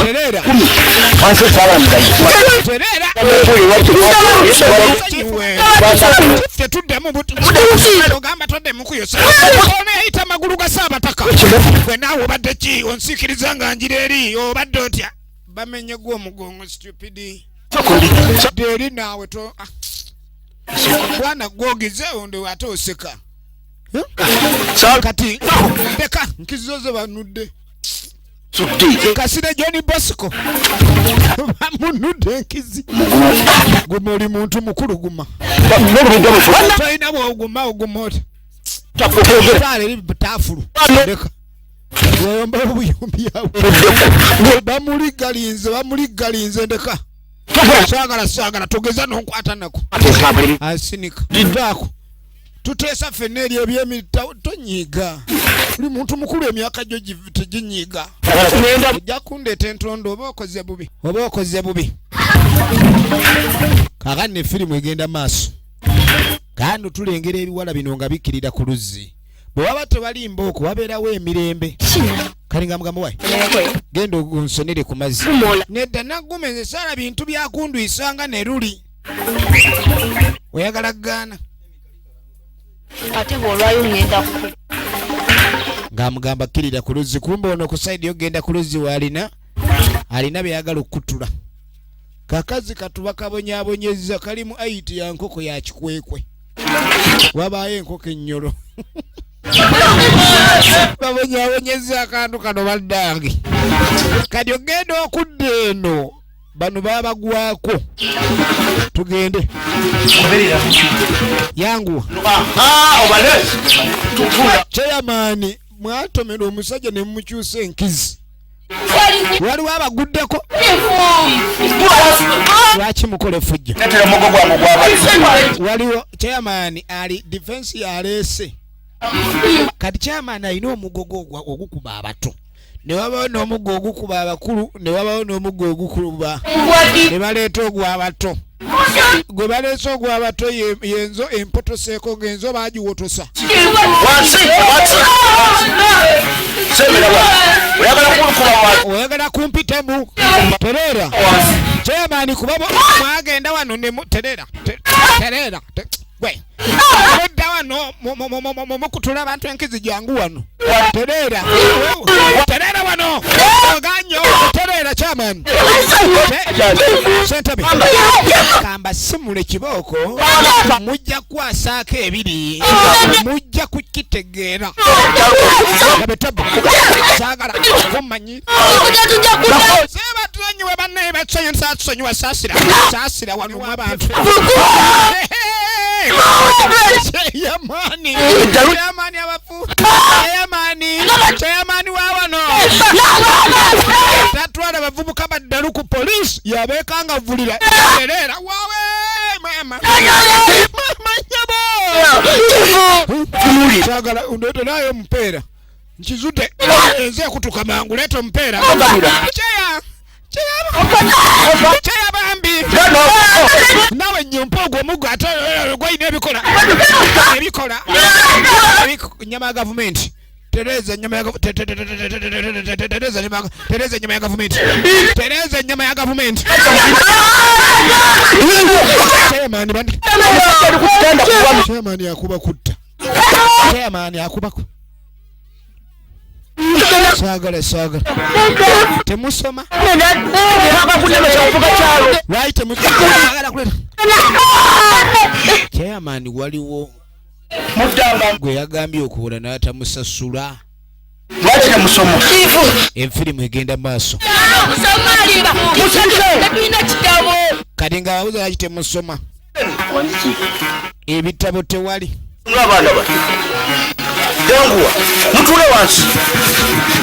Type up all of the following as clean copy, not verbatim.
Terera. Tetudemu ogamba toddemu kuyosa. Oneeyita magulu ga Saabataka. Gwe naawe obadde ki onsikiriza nga njira eri obadde otya? Bamenye gwo omugongo stupidi. Eri naawe to bwana gwogize onde ate oseka. Kati ndeka nkizoze banudde. Kasire Johnny Bosco bamunudde nkizi guma oli muntu mukulu guma toyina bwoguma ogumota tale eri butafulu ndeka weyomba obuyumbi yawe bamuligalinze ndeka sagala togeza nonkwata nako asinika didako tutesa fenna eri ebyemita tonyiga oli muntu mukulu emyaka gyo teginyiga ojja kundeeta entondo oba okoze bubi kakati ne firimu egenda maaso kandi tulengera ebiwala bino nga bikkirira ku luzzi bwe waba tebalimba okwo wabeerawo emirembe kalinga mugamba wayi genda onsonere ku mazzi nedda naggumeze saala bintu byakundwisanga ne luli oyagala gaana ate bwolwayo ngenda ng'amugamba kkirira ku luzzi kumbe ono ku saidi yogenda ku luzzi alina byeyagala okutula kakazi katuba kabonyaabonyezza kalimu ayiti ya nkoko ya kikwekwe wabaayo enkoko ennyolo babonyaabonyezza akantu kano baddange kati ogenda okudda eno bano babagwako tugende yanguwa chairman mwatomera omusajja ne mumukyusa enkizi waliwo abaguddeko lwaki mukole fujjo waliwo chairman ali defense yaleese kati chairman alina omugogo ogukuba abato ne wabawo n'omuggo ogukuba abakulu ne wabawo n'omuggo ogukuba ne baleeta ogw'abato gwe baleese ogw'abato yenzo empotoseeko genzo baagiwotosa oyagala kumpitamu terera chairman kuba mwagenda wano ne terera gwe odda wano mukutula abantu enkizi jangu wano terera wano oganyo terera chairman sentabe kamba simule kiboko mujja kwasaako ebiri mujja kukitegeera abetabu sagala kumanyi seba tunywe banne batsonyo satsonyo sasira wano abantu Yamani abafu Yamani wawano tatwala bavubuka baddalu ku police yabekanga vulira erera wawe mama nyabo sagala undoto nayo mpera nchizute enze kutuka mangu leto mpera Chaya bambi nawe nyompo gwomugo ate gwine ebikola nyama ya government tereza nyama ya government chairman yakuba kutta chairman yakuba sagala temusoma right temusoma chairman waliwo gwe yagambye okuwola n'atamusasula lwaki temusoma enfirimu egenda maaso kati nga bawuza lwaki temusoma ebitabo tewali yanguwa mutule wansi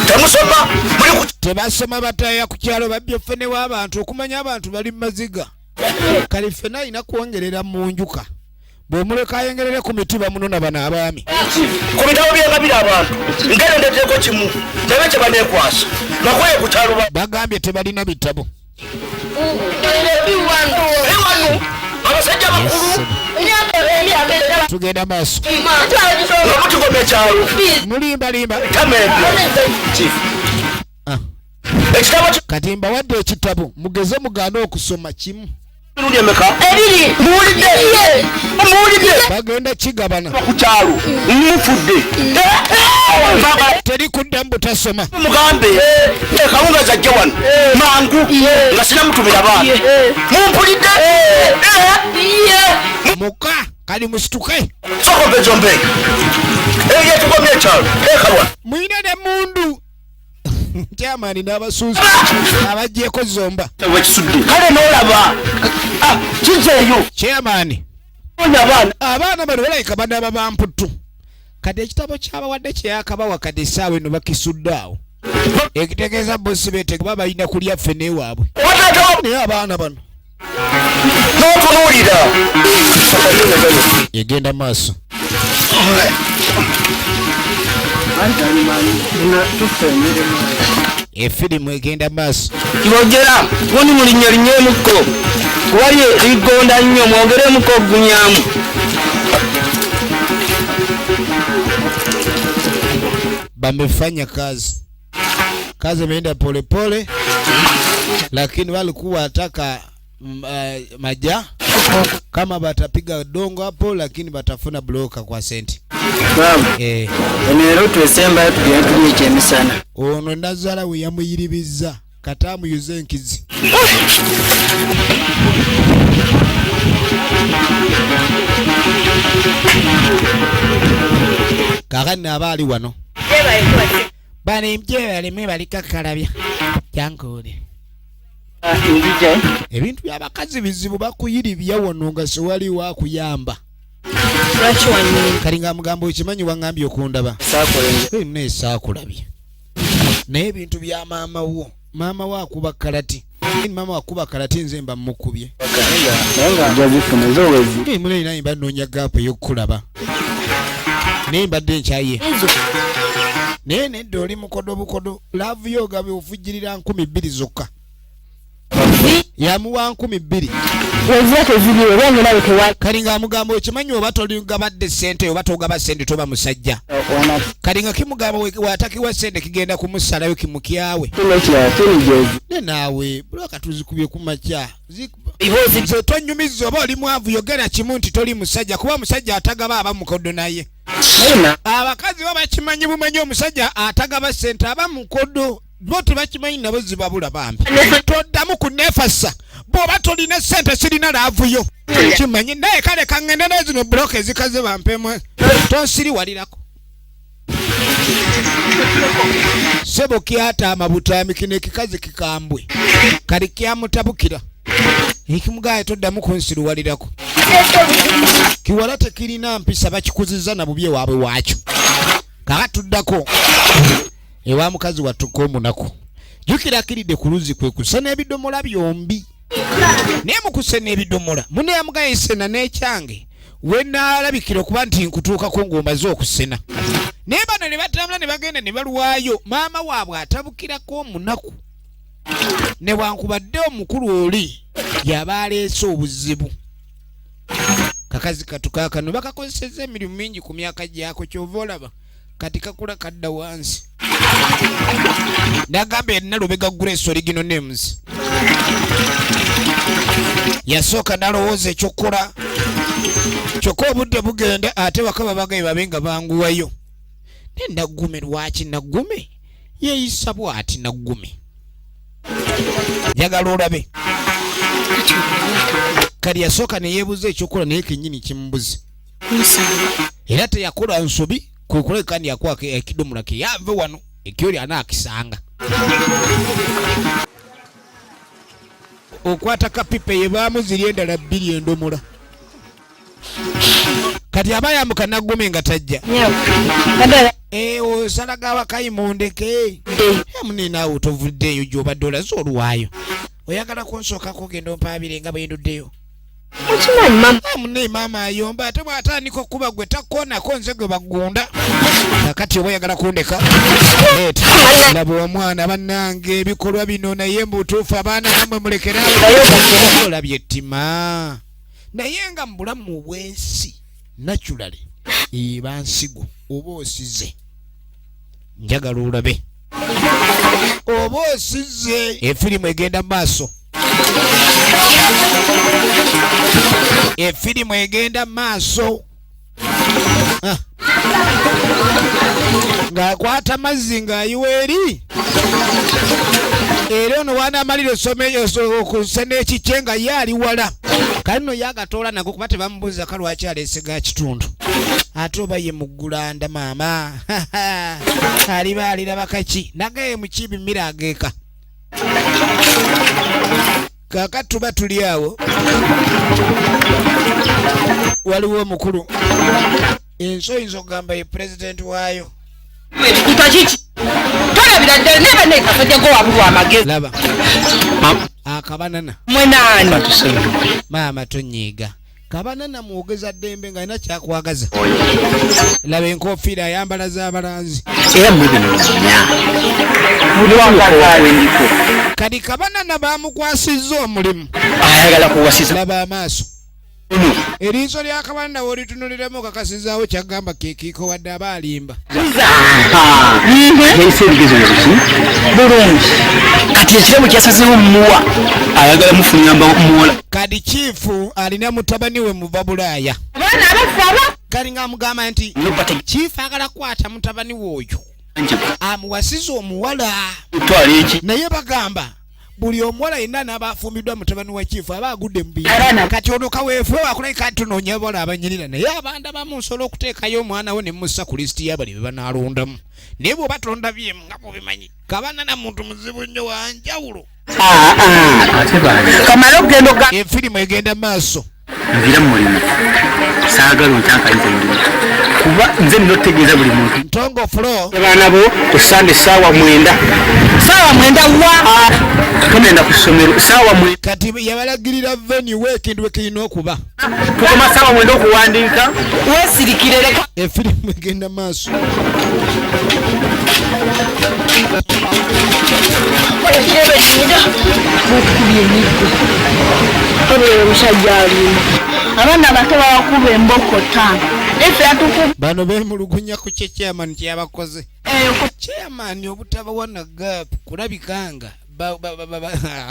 temusoma tebasoma bataya ku kyalo babbye ffene w'abantu okumanya abantu bali maziga kali ffene alina kwongerera mu njuka bw'omuleka ayengerere ku mitiba munona bano abaami ku bitabo byengabira abantu ngere ndeteeko kimu tebe kye baneekwasa bakoye ku kyalo bagambye tebalina bitabo abasajja bakulu tugenda maaso mulimba kati mbawadde ekitabo mugeze mugaana okusoma kimu bagenda kigabana teri kuddamu butasoma mugambe kawunga zajja wano mangu nga sinamutumira baana mumpulidde muka kali musituke sokope zombe yetugomye ekyalo ekawa mwine ne mundu Chairman n'abasuuzi abajjeko zomba wekisudde kale n'olaba kizeeyo Chairman abaana bano balayika banaba bamputtu kati ekitabo kyabawadde kyeyakabawa kati essaawa eno bakisudde awo ekitegeeza bosi beete kuba balina kulya ffe neewaabwe naye abaana bano n'otunuulira egenda maaso efirimu egenda maaso kibogera gundi mulinnyo linnyeemukko kuwali ligonda nnyo mwogeremuko ogunyamu bamefanya kazi imeenda polepole lakini walikuwa wataka maja kama batapiga dongo hapo lakini batafuna bloka kwa senti enero twesemba tugenda ekyemisana ono ndazala we yamuyiribiza katamu yuze enkizi kakani abaali wano bani mjewale mebalikakalabya jankole ebintu by'abakazi bizibu bakuyiribya wano nga sewali wakuyamba kali nga mugambo okimanyi wangambye okundaba nesaakulabye naye ebintu bya maama wo akuba kalati maama wakuba kalati nze mba mukubye mune naye mba noonya gaapu ey'okukulaba naye mbadde nkyaye naye nedda oli mukodo bukodo laavu yo ogabe ofujjirira 2,000 zokka yamuwa 2,000 kali nga mugamba okimanyi oba toligabadde sente oba togaba sente toba musajja kali nga kimugamba watakiwa sente kigenda kumusalayo kimukyawe ne naawe bulaka tuzikubye ku makya nze tonyumiza oba oli mwavu yogera kimu nti toli musajja kuba musajja atagaba aba mukodo naye abakazi babakimanyi bumanyi omusajja atagaba sente aba mukodo bo tebakimanyi nabo zibabula bambi toddamu kunefasa bw'oba tolina sente sirina laavuyo kimanyi naye kale kaŋŋende naye zino buloka ezikaze bampemu tonsiriwalirako sebo kyataama butaami kino ekikazi kikambwe kali kyamutabukira ekimugaye toddamu kunsiruwalirako kiwala tekirina mpisa bakikuziza na bubye waabwe waakyo kakatuddako ewa mukazi wattuka omunaku jukira akiridde ku luzzi kwe kusena ebidomola byombi naye mukusena ebidomola mune yamugaye isena n'ekyange we naalabikira okuba nti nkutuukako ng'omaze okusena naye bano ne batambula ne bagenda ne balwayo maama waabwe atabukirako omunaku ne wankubadde omukulu oli yaba aleese obuzibu kakazi katuka kano bakakozeseza emirimu mingi ku myaka gyako kyova olaba kati kakula kadda wansi nagamba erina lubega Grace Original Names yasooka nalowooza ekyokukola kyokka obudde bugenda ate bakaba bagaye babe nga banguwayo ne naggume lwaki naggume yeeyisa bw'ati naggume njagala olabe kali yasooka ne yeebuza ekyokukola naye kennyini kimubuze era teyakola nsobi kwekola kandi yakwaka ekidomola ke yave wano ekyoli anaakisanga okwata kapipe ye baamuzirya endala 2 endomola kati aba yambuka naggume nga tajja osalaga wakayimondeke mune naawe otovuddeeyo gy'obadde olaze olwayo oyagala kunsookako ogenda ompaabire nga bwenduddeyo mune maama ayomba ate bw'atandika okuba gwe takoonako nze gwe bagunda kakati oba oyagala kundeka laba omwana bannange ebikolwa bino naye mbutuufu abaana namwe mulekerawo olabye ettima naye nga mu bulamu bw'ensi naturally eba nsigo oba osize njagala olabe oba osize. Efirimu egenda maaso. Efirimu egenda maaso. Ng'akwata mazzi ng'ayiwa eri. Era ono wanamalira essomeyo okusena ekikye nga ye ali wala. Kale nno yagatoola nago kuba tebamubuuza ka lwaki aleese ga kitundu. Ate oba ye muggulanda maama. Aliba aliraba kaki. Nagaye mu kibi mmira ageeka. Kaakati tuba tuli awo. Waliwo omukulu. Ensi oyinza okugamba ye pulezidenti waayo. Laba akabanana maama tonyiiga kabanana mwogeza ddembe nga alina kyakwagaza. Laba enkofiira ayambala z'abalanzi kati kabanana bamukwasizza omulimu. Laba amaaso. Erinso lya kabanana wolitunuliramu kakasizaawo kyagamba kekiiko wadde aba alimba. Bulungi kati ekirabo kyasazeewo mumuwa ayagala mufunyamba muwola. Kadi chifu alina mutabani we muva Bulaaya. Kali ng'amugamba nti chifu agala kwata mutabani w'oyo amuwasiza omuwala. Naye bagamba buli omuwala yenna n'abafumbiddwa mutabani wa chifu aba agudde mu bintu. Kati ono kaweefube wakulabika tunoonya bola abanyirira naye abanda bamu nsobola okuteekayo omwana we ne mussa ku lisiti y'abali be banaalondamu. Naye bw'oba tondabyemu nga mubimanyi kabanana muntu muzibu nnyo wa njawulo. Kamala okugenda oga efirimu egenda maaso. nvira mu mulimu saagala ontankalize mulimu kuba nze nina otegeeza buli muntu. Ntongo Flo abaana bo tusande saawa 9 wa tugenda ku ssomero saawa 9. kati yabalagirira venue ekintu ekirina okuba tukoma saawa 9 okuwandiika weesirikire leka efirimu egenda maaso. Abaana bato bakuba emboko 5. Efe atukuba bano beemulugunya ku kye chairman kyabakoze. Chairman obutabawana gap kulabikanga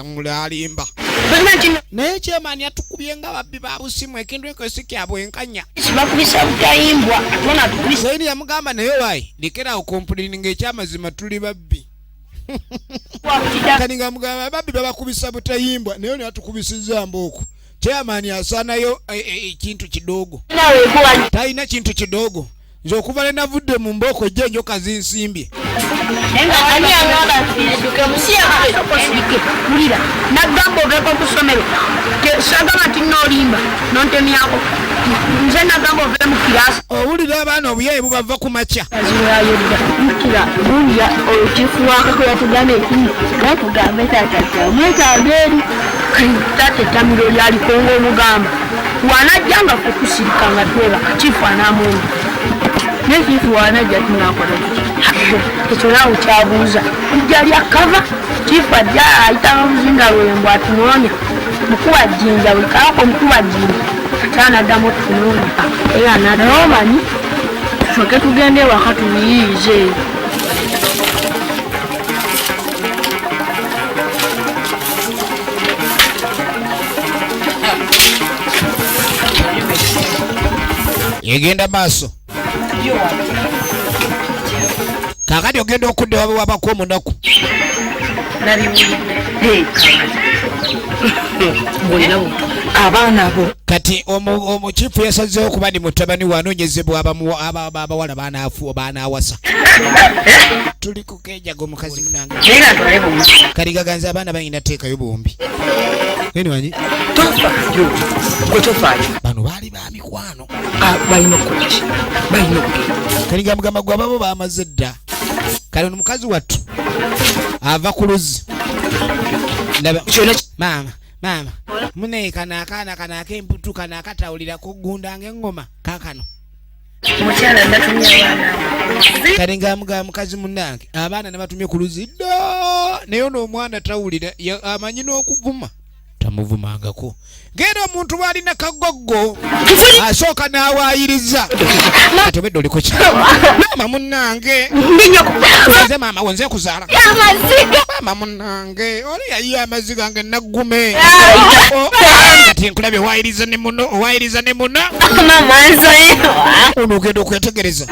mulalimba. Naye chairman yatukubye nga babbi ba busimu ekintu ekyo si kya bwenkanya. bakubisa butayimbwa tuna tukubisa. Zaini yamugamba naye wayi lekera okompulininga ekyamazima tuli babbi. Kani nga mugamba babbi babakubisa butayimbwa naye natukubisiza mboko. Chairman asaanayo ekintu kidogo. Talina kintu kidogo. Nze okuva ne navudde mu mboko gye enjoka zinsimbye. Enga ani angaba siduke musiya aposike mulira nagamba ogeko kusomero ke sagama tinolimba nontoni yako nze nagamba ove mu kirasi. Owulira abaana obuyayi bubava ku makya. Azirayodda mukira bunya okifu wakako yatugamba ekini gatugambe taata mwetageri tate tamiro lyali kongo omugamba wanajjanga kukusirika nga tweba kifu anamundu nekifu wanajja tunakola ekyo nawe kyabuuza lijja lyakava kifu ajja ayitanga muzinga lwembw atunoone mukuba jjinja buli kalako mukuba jjinja ate anaddamu tunoone era anaddamu omanyi tusooke tugende ewaka tubiyiize. Egenda maaso. Kakati ogenda okudde wabako omunaku. abaana bo Kati omukifu yasazeewo kuba ndi mutabani wanoonyezebwa abawala baanaawasa. Tuli ku keejago mukazi munange. Kati gaganza abaana balina teekayo bombi. Wanyi bano baali ba mikwano. balina okukolaki balina okugenda. Kali nga mugamba gwe ababo baamaze dda. Kale ono mukazi wattu ava ku luzzi. Maama munaye kano akaana kano ak'emputu kano akatawulira kugunda ng'engoma kaakano. Mukyala ndatumye abaana. Kale nga mugamba mukazi munnange abaana ne batumye ku luzzi dda naye ono omwana tawulira amanyi n'okuvuma. amuvumangako. Genda omuntu bw'alina kagogo asooka n'awaayiriza kati obedde oliko ki maama munnange nze maama wo nze kuzaala maama munnange oli yayiye amaziga nge naggume kati nkulabye owaayiriza ne muno ono ogenda okwetegereza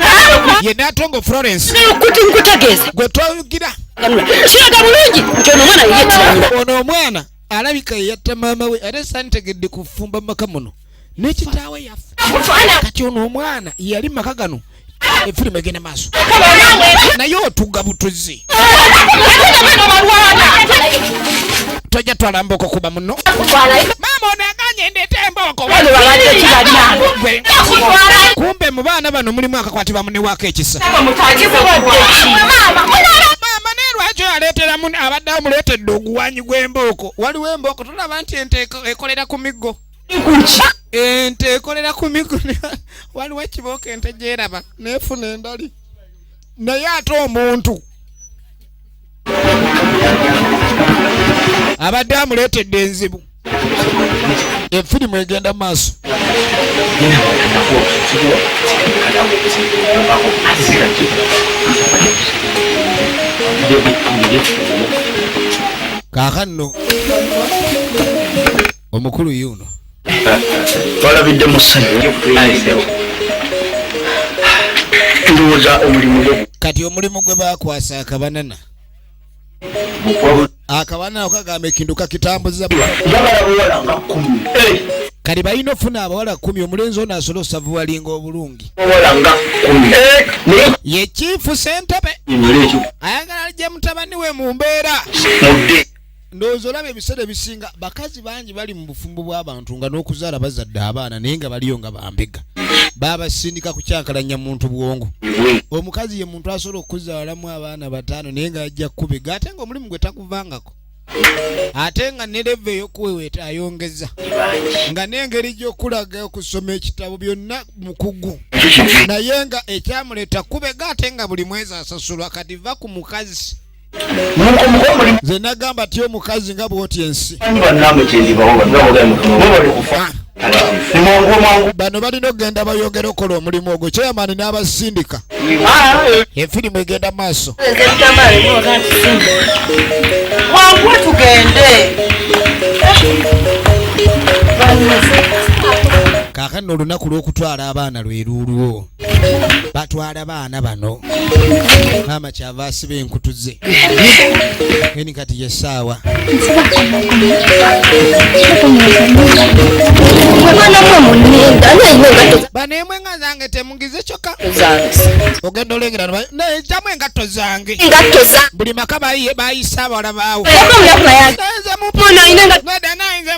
ye n'atongo Florence gwe twavugira ono omwana alabika yatta maama we ate santegedde kufumba maka muno n'ekitaawe yafa kati ono omwana yali maka gano efirimu egenda maaso naye otugga butuzi tojja twala mbooko kuba muno maama ono aganye ndeeta embooko kumbe mu baana bano mulimu akakwatibwa munewaako ekisa lwaki aleetera muno abadde amuleetedde oguwanyi gw'embooko waliwo embooko tulaba nti ente ekolera ku miggo ente ekolera ku miggo waliwo ekibooko ente gyeraba neefuna endali naye ate omuntu abadde amuleetedde enzibu efirimu egenda maaso kaakano omukulu yuno twalabidde mu ssanyu ndowooza omulimu kati omulimu gwe baakwasa akabanana okagamba ekintu kakitambuza kati balina ofuna abawala 10 omulenzi ono asobola osavuwalinga obulungi ye chifu Ssentebe ayagala alijja mutabani we mu mbeera ndowooza olaba ebiseera ebisinga bakazi bangi bali mu bufumbo bw'abantu nga n'okuzaala bazadde abaana naye nga baliyo nga bambega babasindika kukyankalanya muntu bwongo omukazi ye muntu asobola okuzaalamu abaana 5 naye nga ajja kubega ate nga omulimu gwe takuvangako ate nga ne leve ey'okuweweeta ayongeza nga n'engeri gy'okulaga okusoma ekitabo byonna mukugu naye nga ekyamuleeta kubega ate nga buli mwezi asasulwa kati va ku mukazi nze nagamba ti omukazi nga bw'oti ensi bano balina okugenda bayongera okukola omulimu ogwo kyeyamani n'abasindika efirimu egenda maaso wangwe tugende kaakano olunaku lw'okutwala abaana lwerulwo batwala baana bano maama kyava asiba enkutu ze eni kati yesaawa bano emwenga zange temugize kyokka ogenda olengera jamu engatto zange buli maka bayisa abawala baawo nze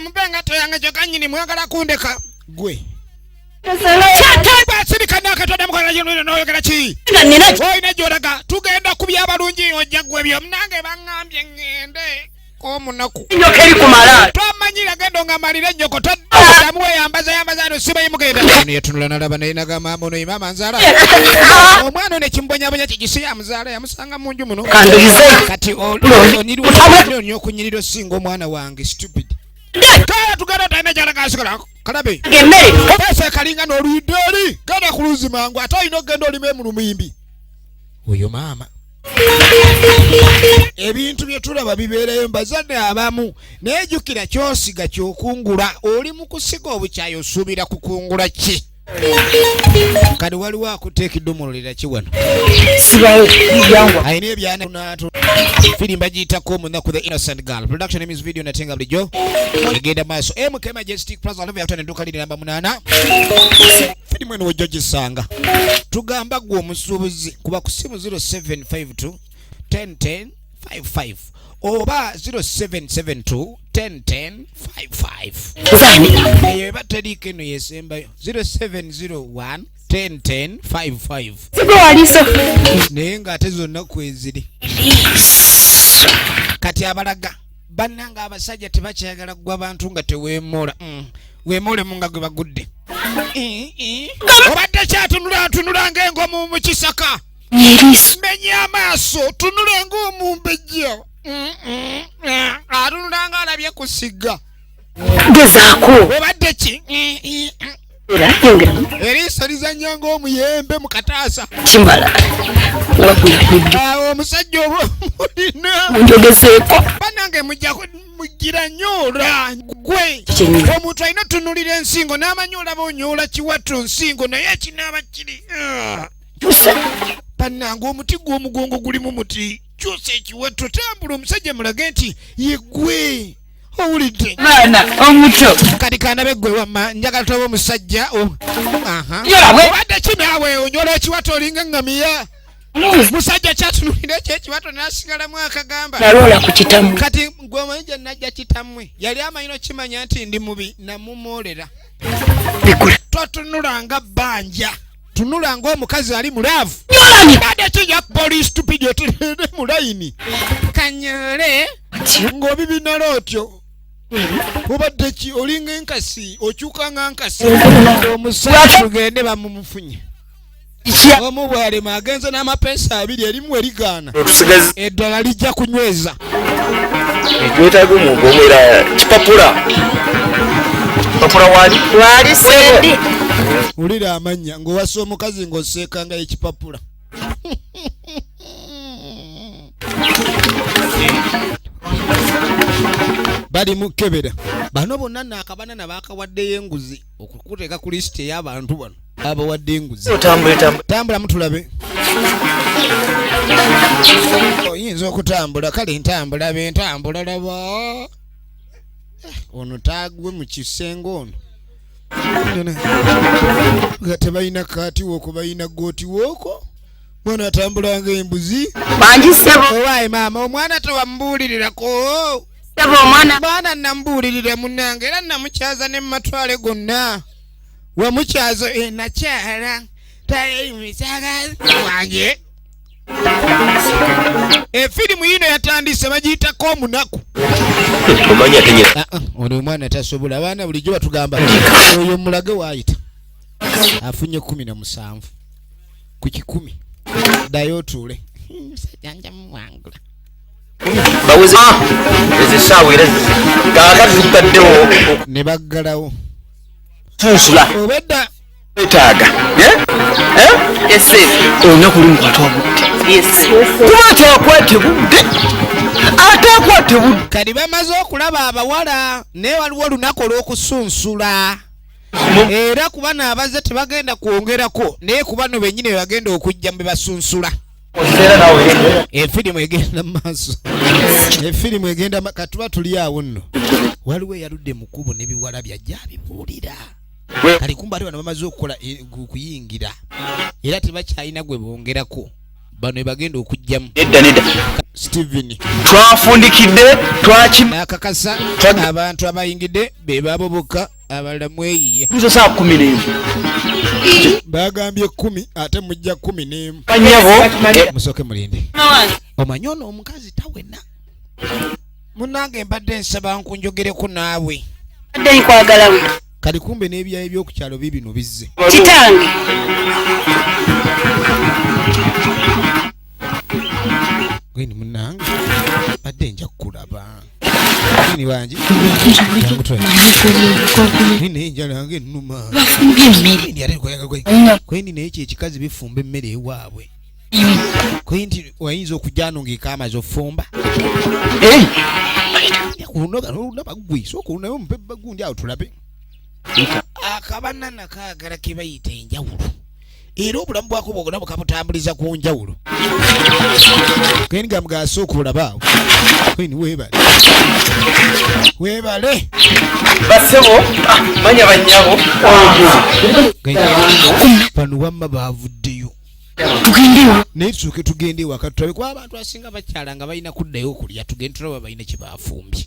mupe engatto yange kyokka nyini mwagala kundeka gwe basirika nakatoda mukola jino noyogera ki oyina gyolaga tugenda kubya abalungi ojja gwe byo nange baŋŋambye ŋŋende k'omunaku twamanyira genda ongamalira ennyoko toddamu weyambaza ano sibayimugenda ono yatunula nalaba naye nagamba ono imaama nzaala omwana ono ekimubonyabonya kigisi yamuzaala yamusanga mu nju muno kati oniri okunyirira osinga omwana wange stupid kaya tugenda talina gyalagasigala kalabe pesa kalinga n'oluyidde oli genda ku luzi mangu ate olina okugenda olima emulumimbi oyo maama ebintu bye tulaba bibeerayo mbazadde abamu naye jjukira kyosiga kyokungula oli mu kusiga obukyayi osuubira kukungula ki kati waliwo akuteekidde omulolera ki wano ayina ebyanato firimba bagiyitako omunaku the innocent girl production emis video natenga bulijjo egenda maaso MK Majestic Plaza Love After nedduuka liri namba 8 firimu eno wejjo gisanga tugamba gwe omusuubuzi kuba ku simu 0752 1010 55 oba 0772 1010 eyo eba teriiko eno yesembayo 0701 1010 55 naye ng'ate zonna kweziri kati abalaga bannanga abasajja tebakyagala gwa abantu nga teweemola weemolemu nga gwe bagudde obadde kyatunula ng'engomu mu kisaka menya amaaso tunule ng'omumbejja atunula nga alabye ku sigga gezaako obadde ki era yongera eriiso lizanya ng'omuyembe mu kataasa kimala awo omusajja oba mulina munjogezeeko banange mugira nyola gwe omuntu alina tunulira ensingo n'amanyi olaba onyoola kiwatto nsingo naye ekinaaba kiri bannange omuti gw'omugongo gulimu muti kyusa ekiwatto tambula omusajja mulage nti yegwe owulidde mwana omuto kati kanabe gwe wamma njagala toba omusajja obadde kinaawe onyola ekiwatto olinga ngamiya musajja kyatunulira ekyo ekiwatto n'asigalamu akagamba naloola ku kitamu kati gwe omanyi gye najja kitammwe yali amanyi okimanya nti ndi mubi namumoolera totunulanga bbanja tunulanga omukazi ali mulaavu badde kijja police stupid otenere mu layini kanyole ng'obibinala otyo obadde ki olinga enkasi okyukanga nkasi omusajja tugende bamumufunye omu bwalema agenze n'amapeesa abiri erimu erigaana eddala lijja kunyweza ekyetaaga omuntu omwera kipapula wali sendi ulira amanya ng'owasa omukazi ng'oseekanga ekipapula bali mukebera bano bonna naakabanana baakawaddeyo enguzi okukuteeka ku lisiti ey'abantu bano abawadde enguzi tambula mutulabe oyinza okutambula kale ntambula bentambula laba ono taagwe mu kisenge ono tebalina kaati wooko balina gooti wooko mwana atambulanga embuzi bangi sebo owaayi maama omwana tewambuulirirako mwana nambuulirira munnange era namukyaza ne mumatwale gonna wamukyazo nakyala tayimisaga wange efirimu yino yatandise bagiyitako omunaku ono omwana tasobola abaana bulijjo batugamba oyo mulage waayita afunye 17 ku 10 ddayo otuule musajja muwangula baweze ezisaawa era kaakati zitaddewo ne baggalawo funsula obedda etaaga olunaku lumu kuba tyakwate budde ate akwate budde kati bamaze okulaba abawala naye waliwo olunaku olw'okusunsula era kuba naabaze tebagenda kwongerako naye kubano bennyini bebagenda okujja mu bebasunsula efirimu egenda mu maaso efirimu egenda katuba tuli awo nno waliwo eyaludde mu kkubo n'ebiwala byajja abibuulira kali kumba ate bano bamaze okukola okuyingira era tebakyalina gwe bongerako bano bebagenda okujjamu nedda Steven twafundikidde nakakasa abantu abayingidde be babo bokka abalala mweyiye saa 11 bagambye 10 ate mujja 11 banyabo musooke mulinde omanyi ono omukazi tawena munnange mbadde nsaba nkunjogereko naawe adde nkwagalawe kali kumbe n'ebyayi by'okukyalo bibino bizze kitange gweni munnange badde nja kukulaba ni wangi naye enjala yange ennuma kwendi naye kyekikazi bifumba emmere ewaabwe kwendi wayinza okujjano ng'ekaamaze ofumba olunaba gwisa okunayo omupebba gundi awo tulabe akabanana kaagala ke bayita enjawulo era obulamu bwako bwogona bukabutambuliza ku njawulo kwendi gamugasa okulabaawo kwendi weebale basebo manya banyabo bano wamma baavuddeyo naye tusooke tugende ewaka tulabe kuba abantu asinga bakyala nga balina kuddayo okulya tugende tulaba balina kye baafumbye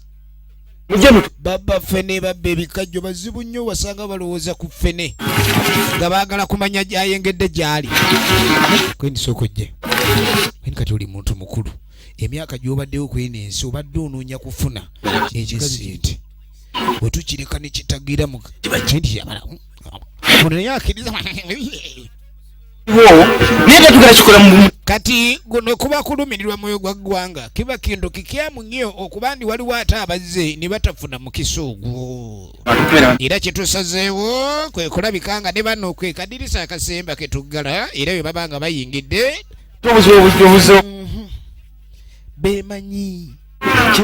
baba fene babba ebikajjo bazibu nnyo wasanga balowooza ku fene nga baagala kumanya gyayengedde gyali kwendi sooka ojje kwendi kati oli muntu mukulu emyaka gy'obaddewo kweno ensi obadde onoonya kufuna ekikazi nti bwe tukireka ne kitagira kyendi yamala naye akkiriza naye tetugera kikola mu kati guno kuba kulumirirwa moyo gwa ggwanga kiba kintu kikyamu nnyo okuba ndi waliwo ate abazze ne batafuna mu kisuugu era kyetusazeewo kwe kulabika nga ne bano kwe kadirisa akasemba ketuggala era bwe baba nga bayingidde bemanyi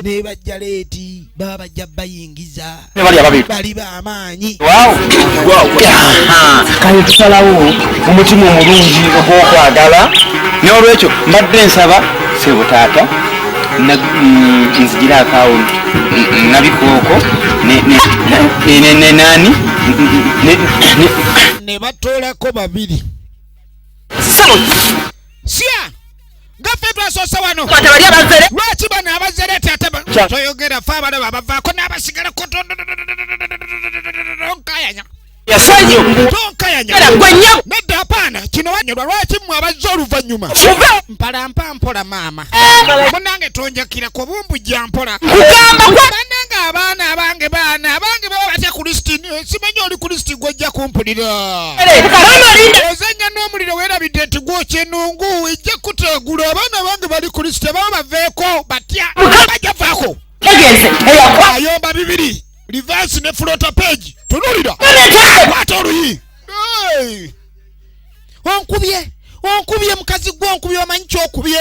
ne bajja leeti baba bajja bayingiza bali b'amaanyi kale tusalawo omutima omulungi ogw'okwagala n'olwekyo mbadde nsaba sebo taata nzigira akaawo nabikooko nani ne batoolako babiri sya ngaffe twasoose wano lwaki bano abazerete ate toyogera fe abana babavaako n'abasigalako tonkayanya nedda apaana kino wanyolwa lwaki mmwe abazze oluvannyuma mpalampa mpola maama munange tonjakira ku bumbujja mpola bannange abaana abange baba batya kristini simanyi oli kristi gwojja kumpulira ozanya n'omuliro weerabidde nti gwokya ennungu ejja kuteegula abaana abange bali kristi baba baveeko batya bajja vaako ayomba bibiri reverse ne flota page tunulira kwata oluyi onkubye mukazi gwe onkubye omanyi kyokubye